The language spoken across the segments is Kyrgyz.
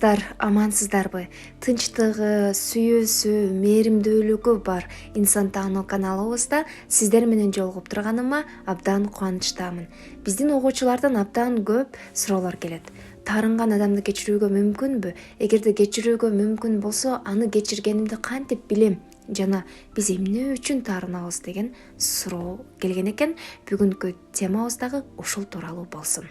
Арсыздар, амансыздарбы? Тынчтыгы, сүйүүсү, мээримдүүлүгү бар инсан таануу каналыбызда сиздер менен жолугуп турганыма абдан кубанычтамын. Биздин угуучулардан абдан көп суроолор келет. Таарынган адамды кечирүүгө мүмкүнбү? Эгерде кечирүүгө мүмкүн болсо, аны кечиргенимди кантип билем? Жана биз эмне үчүн таарынабыз деген суроо келген экен. Бүгүнкү темабыз дагы ушул тууралуу болсун.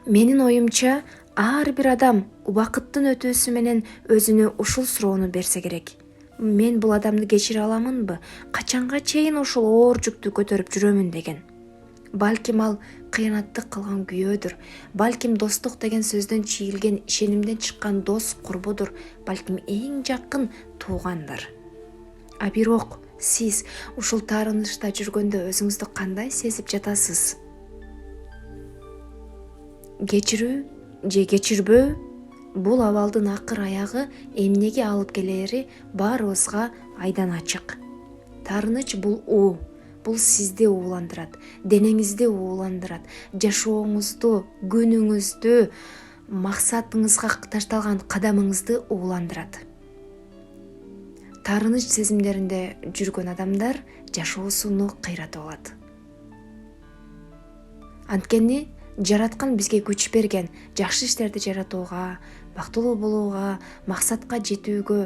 Менин оюмча, ар бир адам убакыттын өтүүсү менен өзүнө ушул суроону берсе керек. Мен бул адамды кечире аламынбы? Качанга чейин ушул оор жүктү көтөрүп жүрөмүн деген. Балким ал кыянаттык кылган күйөөдүр. Балким достук деген сөздөн чийилген ишенимден чыккан дос курбудур. Балким эң жакын туугандар. А бирок сиз ушул таарынычта жүргөндө өзүңүздү кандай сезип жатасыз? Кечирүү же кечирбөө, бул абалдын акыр аягы эмнеге алып келери баарыбызга айдан ачык. Таарыныч бул уу, бул сизди ууландырат, денеңизди ууландырат, жашооңузду, күнүңүздү, максатыңызга ташталган кадамыңызды ууландырат. Таарыныч сезимдеринде жүргөн адамдар жашоосуну кыйратып алат. Анткени жараткан бизге күч берген, жакшы иштерди жаратууга, бактылуу болууга, максатка жетүүгө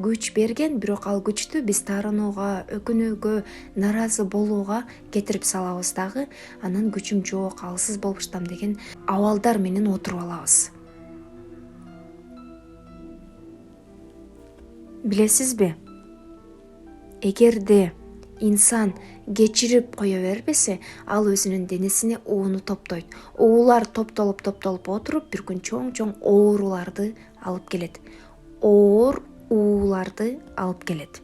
күч берген, бирок ал күчтү биз таарынууга, өкүнүүгө, наразы болууга кетирип салабыз дагы, анан күчүм жок, алсыз болуштам деген абалдар менен отуруп алабыз. Билесизби? Эгерде инсан кечирип кое бербесе, ал өзүнүн денесине ууну топтойт. Уулар топтолуп отуруп, бир күн чоң ооруларды алып келет. Оор ууларды алып келет.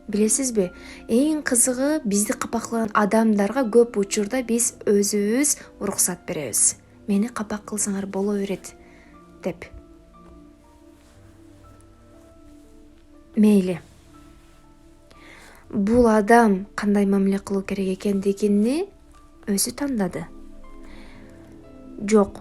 Билесизби? Эң кызыгы, бизди капаклаган адамдарга көп учурда биз өзүбүз уруксат беребиз. Мени капак кылсаңар боло берет деп. Мейли. Бул адам кандай мамиле кылуу керек экендигини өзү тандады. Жок,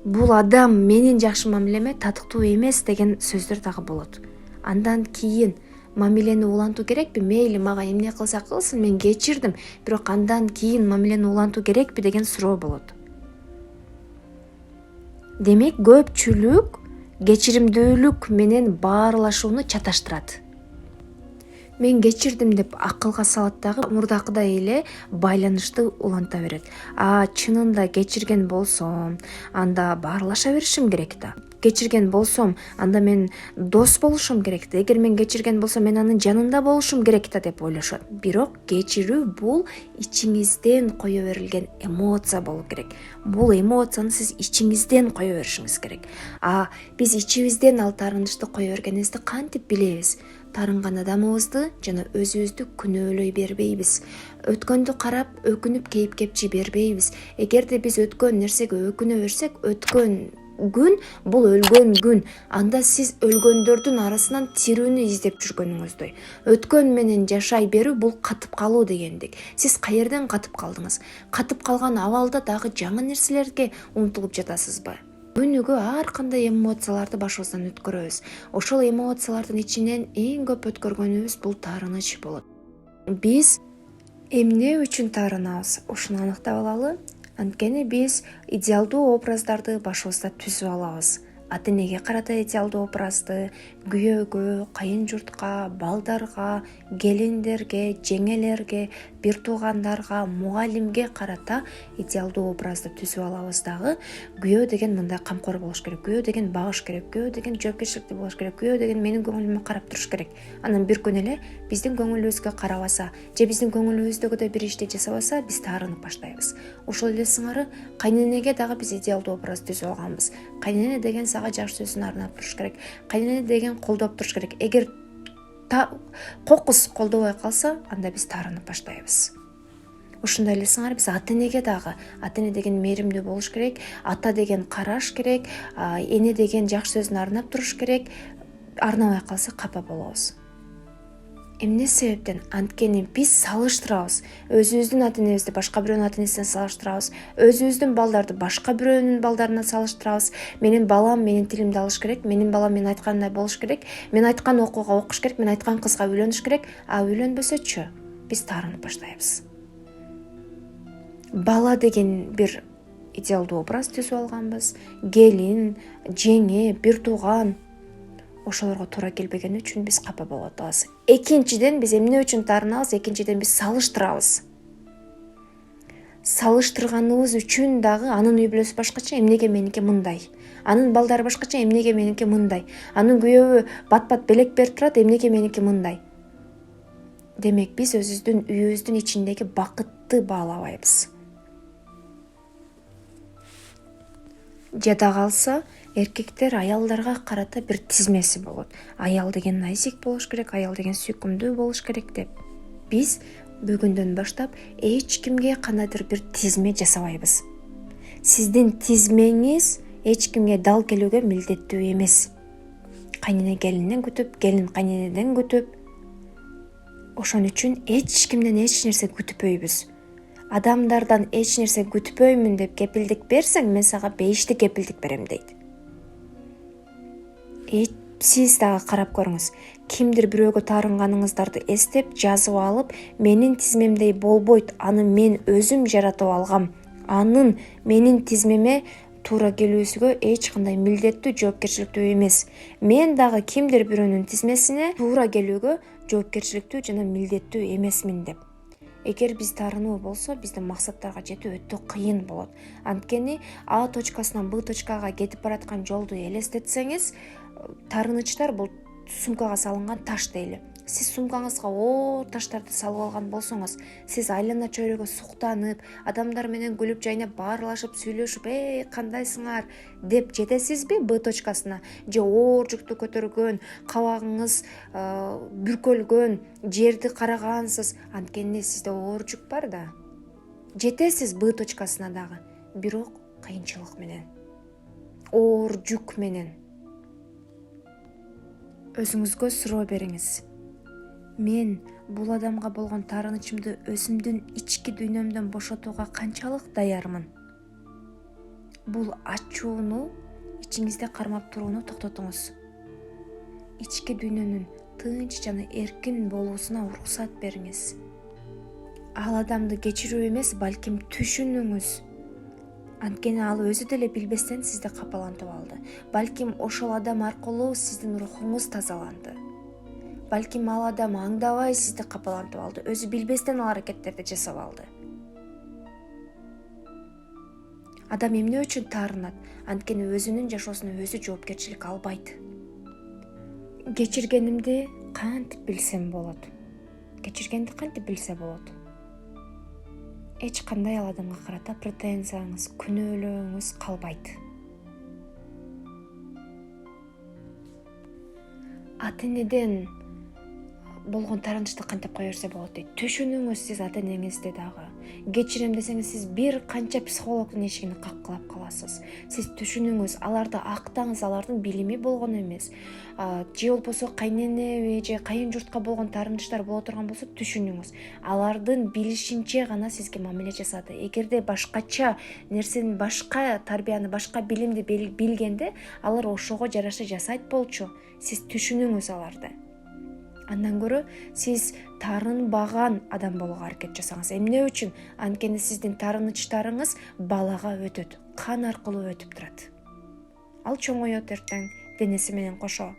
бул адам менин жакшы мамилеме татыктуу эмес деген сөздөр дагы болот. Андан кийин мамилени улантуу керекпи? Мейли мага эмне кылса кылсын, мен кечирдим, бирок андан кийин мамилени улантуу керекпи деген суроо болот. Демек, көпчүлүк кечиримдүүлүк менен баарлашууну чаташтырат. Мен кечирдим деп акылга салат дагы мурдакыдай эле байланышты уланта берет. Чынында кечирген болсом, анда баарлаша беришим керек да. Кечирген болсом, анда мен дос болушум керек да. Эгер мен кечирген болсом, мен анын жанында болушум керек да деп ойлошот. Бирок кечирүү бул ичиңизден кое берилген эмоция болуу керек. Бул эмоцияны сиз ичиңизден кое беришиңиз керек. Биз ичибизден ал таарынычты кое бергенибизди кантип билебиз? Таарынган адамыбызды жана өзүбүздү күнөөлөй бербейбиз. Өткөндү карап өкүнүп кейип-кепчи бербейбиз. Эгерде биз өткөн нерсеге өкүнө берсек, өткөн күн бул өлгөн күн. Анда сиз өлгөндөрдүн арасынан тирүүнү издеп жүргөнүңүздөй. Өткөн менен жашай берүү бул катып калуу дегендик. Сиз каерден катып калдыңыз? Катып калган абалда дагы жаңы нерселерге умтулуп жатасызбы? Күнүгө ар кандай эмоцияларды башыбыздан өткөрөбүз. Ошол эмоциялардын ичинен эң көп өткөргөнүбүз бул таарыныч болот. Биз эмне үчүн таарынабыз? Ушуну аныктап алалы. Анткени биз идеалдуу образдарды башыбызда түзүп алабыз. Ата-энеге карата идеалдуу образды, күйөөгө, кайын журтка, балдарга, келиндерге, жеңелерге, бир туугандарга, мугалимге карата идеалдуу образды түзүп алабыз дагы. Күйөө деген мындай камкор болуш керек, күйөө деген багыш керек, күйөө деген жоопкерчиликтүү болуш керек, күйөө деген менин көңүлүмө карап туруш керек. Анан бир күн эле биздин көңүлүбүзгө карабаса, же биздин көңүлүбүздөгүдөй бир ишти жасабаса, биз таарынып баштайбыз. Ошол эле сыңары кайненеге дагы биз идеалдуу образ түзүп алганбыз. Кайнене деген сага жакшы сөзүн арнап туруш керек. Кайнене деген колдоп туруш керек. Эгер кокус колдобой калса, анда биз таарынып баштайбыз. Ошондой эле сыңар биз ата-энеге дагы, ата-эне деген мээримдүү болуш керек, ата деген караш керек, эне деген жакшы сөзүн арнап туруш керек. Арнабай калса капа болобуз. Эмне себептен? Анткени биз салыштырабыз. Өзүбүздүн ата энебизди башка бирөөнүн ата энесине салыштырабыз. Өзүбүздүн балдарды башка бирөөнүн балдарына салыштырабыз. Менин балам менин тилимди алыш керек, менин балам мен айткандай болуш керек, мен айткан окууга окуш керек, мен айткан кызга үйлөнүш керек. А үйлөнбөсөчү биз таарынып баштайбыз. Бала деген бир идеалдуу образ түзүп алганбыз. Келин, жеңе, бир тууган. Ошолорго туура келбегени үчүн биз капа болуп атабыз. Экинчиден биз эмне үчүн таарынабыз? Экинчиден биз салыштырабыз. Салыштырганыбыз үчүн дагы анын үй бүлөсү башкача, эмнеге меники мындай? Анын балдары башкача, эмнеге меники мындай? Анын күйөөбү бат-бат белек берип турат, эмнеге меники мындай? Демек биз өзүбүздүн үйүбүздүн ичиндеги бакытты баалабайбыз. Жада калса, эркектер аялдарга карата бир тизмеси болот. Аял деген найзик болуш керек, аял деген сүйкүмдүү болуш керек деп. Биз бүгүндөн баштап эч кимге кандайдыр бир тизме жасабайбыз. Сиздин тизмеңиз эч кимге дал келүүгө милдеттүү эмес. Кайнене келинден күтүп, келин кайненеден күтүп. Ошон үчүн эч кимден эч нерсе күтпөйбүз. Адамдардан эч нерсе күтпөймүн деп кепилдик берсең, мен сага 5 кепилдик берем дейт. Сиз дагы карап көрүңүз. Кимдир бирөөгө таарынганыңыздарды эстеп, жазып алып, менин тизмемдей болбойт, аны мен өзүм жаратып алгам. Анын менин тизмеме туура келүүсүгө эч кандай милдеттүү, жоопкерчиликтүү эмес. Мен дагы кимдир бирөөнүн тизмесине туура келүүгө жоопкерчиликтүү жана милдеттүү эмесмин деп. Эгер биз таарынуу болсо, биздин максаттарга жетүү өтө кыйын болот. Анткени А точкасынан Б точкага кетип бараткан жолду элестетсеңиз, таарынычтар бул сумкага салынган таш дейли. Сиз сумкаңызга таштарды салып алган болсоңуз, сиз айлана чөйрөгө суктанып, адамдар менен күлүп жайнап, баарлашып, сүйлөшүп, кандайсыңар деп жетесизби Б точкасына? Же оор жүктү көтөргөн, кабагыңыз бүркөлгөн, жерди карагансыз, анткени сизде оор жүк бар да. Жетесиз Б точкасына дагы, бирок кыйынчылык менен, оор жүк менен. Өзүңүзгө суроо бериңиз. Мен бул адамга болгон таарынычымды өзүмдүн ички дүйнөмдөн бошотууга канчалык даярмын? Бул ачууну, ичиңизде кармап турууну токтотуңуз. Ички дүйнөнүн тынч жана эркин болуусуна уруксат бериңиз. Ал адамды кечирүү эмес, балким түшүнүңүз. Анткени ал өзү деле билбестен сизди капалантып алды. Балким ошол адам аркылуу сиздин рухуңуз тазаланды. Балким ал адам аңдабай сизди капалантып алды. Өзү билбестен ал аракеттерди жасап алды. Адам эмне үчүн таарынат? Анткени өзүнүн жашоосуна өзү жоопкерчилик албайт. Кечиргенимди кантип билсем болот? Кечиргенди кантип билсе болот? Эч кандай ал адамга карата претензияңыз, күнөөлөөңүз калбайт. Ата энеден болгон таарынычты кантип кое берсе болот дейт. Түшүнүңүз сиз ата энеңизди дагы. Кечирем десеңиз, сиз бир канча психологдун эшигин каккылап каласыз. Сиз түшүнүңүз, аларды актаңыз, алардын билими болгон эмес. Же болбосо кайненеби же кайын журтка болгон таарынычтар боло турган болсо түшүнүңүз. Алардын билишинче гана сизге мамиле жасады. Эгерде башкача нерсени, башка тарбияны, башка билимди билгенде, алар ошого жараша жасайт болчу. Сиз түшүнүңүз аларды. Андан көрө сиз таарынбаган адам болууга аракет жасаңыз. Эмне үчүн? Анткени сиздин таарынычтарыңыз балага өтөт, кан аркылуу өтүп турат. Ал чоңойот эртең денеси менен кошо.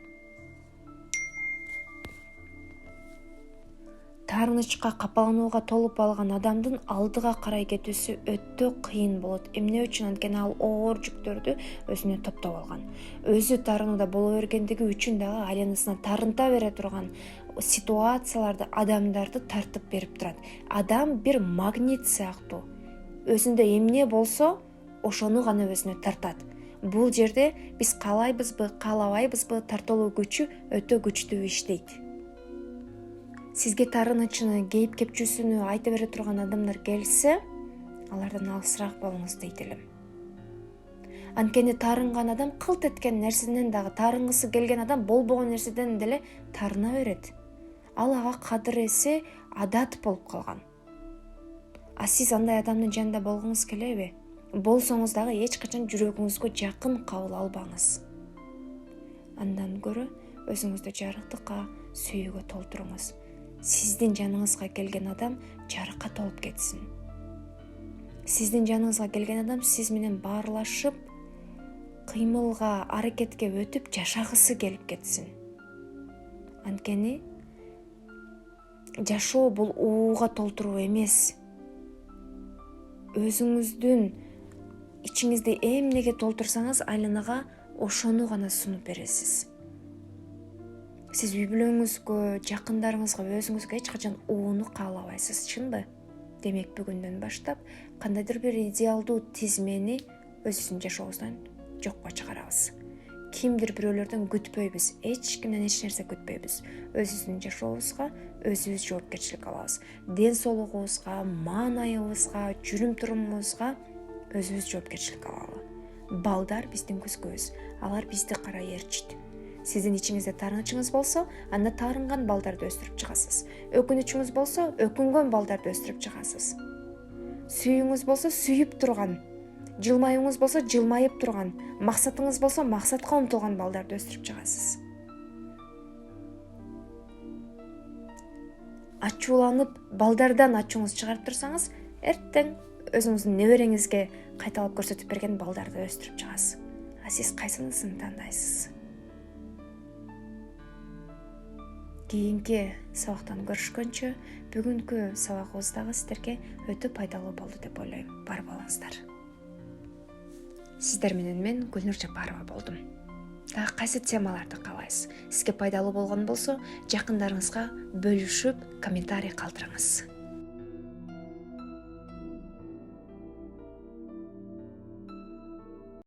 Таарынычка капаланууга толуп алган адамдын алдыга карай кетүүсү өтө кыйын болот. Эмне үчүн? Анткени ал оор жүктөрдү өзүнө топтоп алган. Өзү таарынууда боло бергендиги үчүн дагы айланасына таарынта бере турган ситуацияларды, адамдарды тартып берип турат. Адам бир магнит сыяктуу. Өзүндө эмне болсо, ошону гана өзүнө тартат. Бул жерде биз каалайбызбы, каалабайбызбы, тартылуу күчү өтө күчтүү иштейт. Сизге таарынычыны, кейип кепчүүсүнү айта бере турган адамдар келсе, алардан алысыраак болуңуз дейт элем. Анткени таарынган адам кылт эткен нерседен дагы, таарынгысы келген адам болбогон нерседен деле таарына берет. ал ага кадыр эсе адат болуп калган. А сиз андай адамдын жанында болгуңуз келеби? Болсоңуз дагы эч качан жүрөгүңүзгө жакын кабыл албаңыз. Андан көрө өзүңүздү жарыктыкка, сүйүүгө толтуруңуз. Сиздин жаныңызга келген адам жарыкка толуп кетсин. Сиздин жаныңызга келген адам сиз менен баарлашып, кыймылга, аракетке өтүп жашагысы келип кетсин. Анткени жашоо бул ууга толтуруу эмес. Өзүңүздүн ичиңизди эмнеге толтурсаңыз, айланага ошону гана сунуп бересиз. Сиз үй бүлөңүзгө, жакындарыңызга, өзүңүзгө эч качан ууну каалабайсыз, чынбы? Демек бүгүндөн баштап кандайдыр бир идеалдуу тизмени өзүбүздүн жашообуздан жокко чыгарабыз. Кимдир бирөөлөрдөн күтпөйбүз, эч кимден эч нерсе күтпөйбүз. Өзүбүздүн жашообузга өзүбүз жоопкерчилик алабыз. Ден соолугубузга, маанайыбызга, жүрүм-турумубузга өзүбүз жоопкерчилик алалы. Балдар биздин күзгүбүз, алар бизди карай ээрчийт. Сиздин ичиңизде таарынычыңыз болсо, анда таарынган балдарды өстүрүп чыгасыз. Өкүнүчүңүз болсо, өкүнгөн балдарды өстүрүп чыгасыз. Сүйүүңүз болсо, сүйүп турган, жылмаюңуз болсо, жылмайып турган, максатыңыз болсо, максатка умтулган балдарды өстүрүп чыгасыз. Ачууланып, балдардан ачууңуз чыгарып турсаңыз, эртең өзүңүздүн небереңизге кайталап көрсөтүп берген балдарды өстүрүп чыгасыз. А сиз кайсынысын тандайсыз? Кийинки сабактан көрүшкөнчө, бүгүнкү сабагыбыз дагы сиздерге өтө пайдалуу болду деп ойлойм. Бар болуңуздар. Сиздер менен мен Гүлнур Жапарова болдум. Дагы кайсы темаларды каалайсыз? Сизге пайдалуу болгон болсо, жакындарыңызга бөлүшүп, комментарий калтырыңыз.